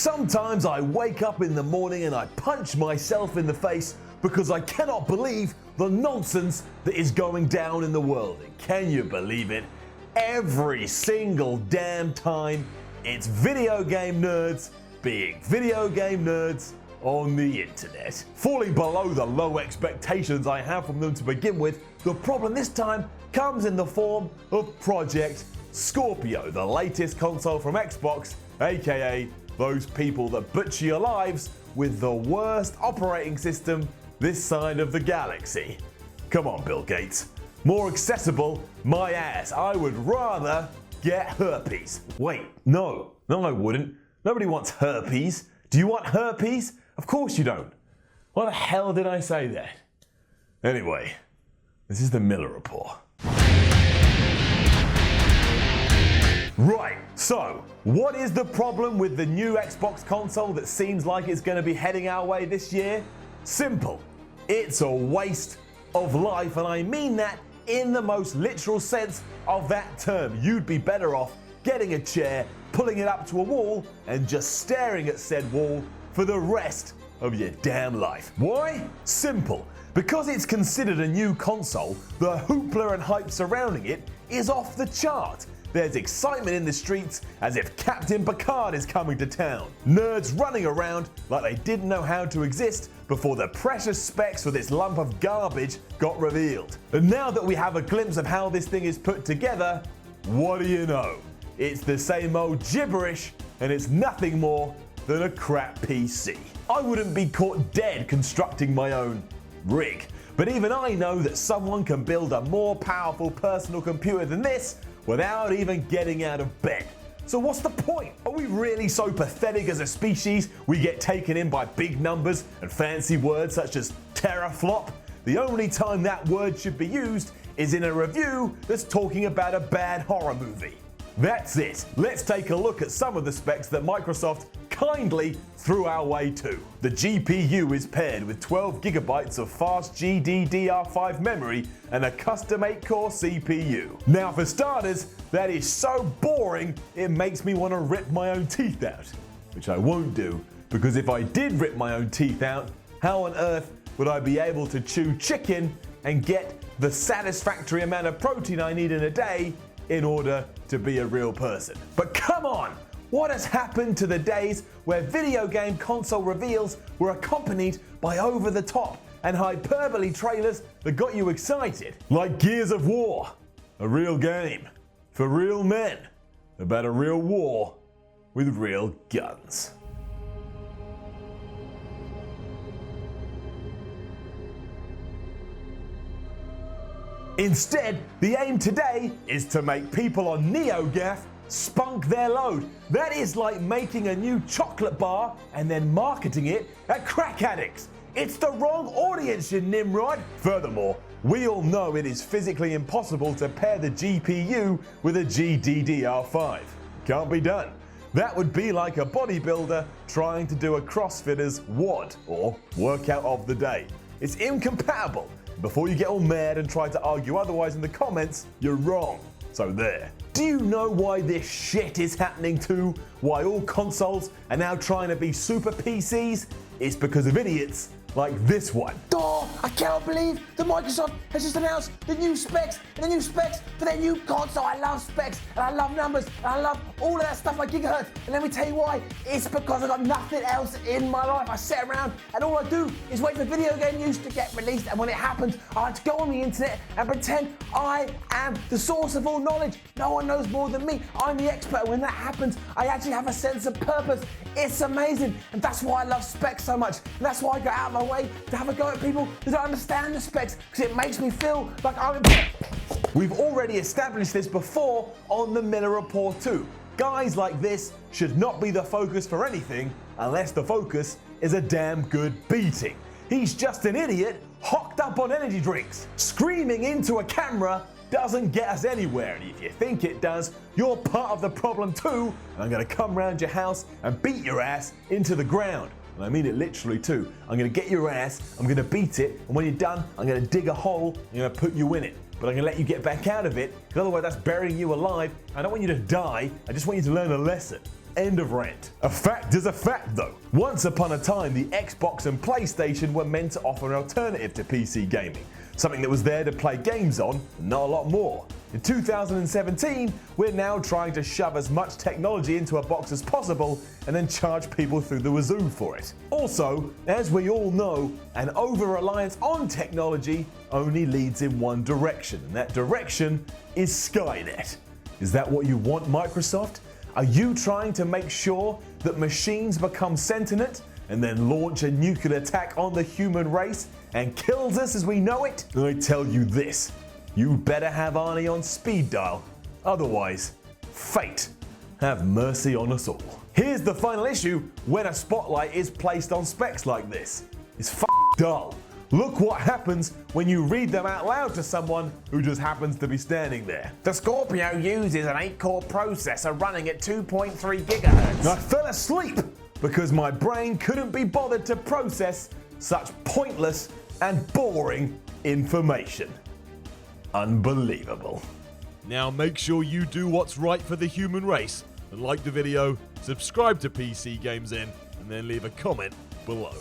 Sometimes I wake up in the morning and I punch myself in the face because I cannot believe the nonsense that is going down in the world. And can you believe it? Every single damn time, it's video game nerds being video game nerds on the internet. Falling below the low expectations I have from them to begin with, the problem this time comes in the form of Project Scorpio, the latest console from Xbox, aka those people that butcher your lives with the worst operating system this side of the galaxy. Come on, Bill Gates. More accessible, my ass. I would rather get herpes. Wait, no, I wouldn't. Nobody wants herpes. Do you want herpes? Of course you don't. Why the hell did I say that? Anyway, this is the Miller Rapport. Right, so what is the problem with the new Xbox console that seems like it's going to be heading our way this year? Simple. It's a waste of life, and I mean that in the most literal sense of that term. You'd be better off getting a chair, pulling it up to a wall, and just staring at said wall for the rest of your damn life. Why? Simple. Because it's considered a new console, the hoopla and hype surrounding it is off the chart. There's excitement in the streets as if Captain Picard is coming to town. Nerds running around like they didn't know how to exist before the precious specs for this lump of garbage got revealed. And now that we have a glimpse of how this thing is put together, what do you know? It's the same old gibberish, and it's nothing more than a crap PC. I wouldn't be caught dead constructing my own rig, but even I know that someone can build a more powerful personal computer than this without even getting out of bed. So what's the point? Are we really so pathetic as a species we get taken in by big numbers and fancy words such as teraflop? The only time that word should be used is in a review that's talking about a bad horror movie. That's it. Let's take a look at some of the specs that Microsoft kindly threw our way too. The GPU is paired with 12 gigabytes of fast GDDR5 memory and a custom 8-core CPU. Now for starters, that is so boring it makes me want to rip my own teeth out. Which I won't do, because if I did rip my own teeth out, how on earth would I be able to chew chicken and get the satisfactory amount of protein I need in a day in order to be a real person? But come on! What has happened to the days where video game console reveals were accompanied by over-the-top and hyperbole trailers that got you excited? Like Gears of War, a real game for real men about a real war with real guns. Instead, the aim today is to make people on NeoGAF spunk their load. That is like making a new chocolate bar and then marketing it at crack addicts. It's the wrong audience, you Nimrod. Furthermore, we all know it is physically impossible to pair the GPU with a GDDR5. Can't be done. That would be like a bodybuilder trying to do a CrossFitter's WOD, or workout of the day. It's incompatible. Before you get all mad and try to argue otherwise in the comments, you're wrong. So there. Do you know why this shit is happening too? Why all consoles are now trying to be super PCs? It's because of idiots like this one. Oh, I cannot believe that Microsoft has just announced the new specs for their new console. I love specs and I love numbers and I love all of that stuff like gigahertz. And let me tell you why. It's because I've got nothing else in my life. I sit around and all I do is wait for video game news to get released, and when it happens, I like to go on the internet and pretend I am the source of all knowledge. No one knows more than me. I'm the expert. And when that happens, I actually have a sense of purpose. It's amazing, and that's why I love specs so much. And that's why I go out of my way to have a go at people who don't understand the specs, because it makes me feel like I'm... We've already established this before on the Miller Rapport too. Guys like this should not be the focus for anything unless the focus is a damn good beating. He's just an idiot hocked up on energy drinks. Screaming into a camera doesn't get us anywhere, and if you think it does, you're part of the problem too, and I'm going to come round your house and beat your ass into the ground. And I mean it literally too. I'm going to get your ass, I'm going to beat it, and when you're done, I'm going to dig a hole, I'm going to put you in it. But I'm going to let you get back out of it, because otherwise that's burying you alive. I don't want you to die, I just want you to learn a lesson. End of rant. A fact is a fact though. Once upon a time, the Xbox and PlayStation were meant to offer an alternative to PC gaming. Something that was there to play games on, not a lot more. In 2017, we're now trying to shove as much technology into a box as possible and then charge people through the wazoo for it. Also, as we all know, an over-reliance on technology only leads in one direction, and that direction is Skynet. Is that what you want, Microsoft? Are you trying to make sure that machines become sentient and then launch a nuclear attack on the human race and kills us as we know it? I tell you this, you better have Arnie on speed dial, otherwise, fate have mercy on us all. Here's the final issue when a spotlight is placed on specs like this. It's dull. Look what happens when you read them out loud to someone who just happens to be standing there. The Scorpio uses an 8-core processor running at 2.3 gigahertz. I fell asleep because my brain couldn't be bothered to process such pointless and boring information. Unbelievable. Now make sure you do what's right for the human race and like the video, subscribe to PCGamesN, and then leave a comment below.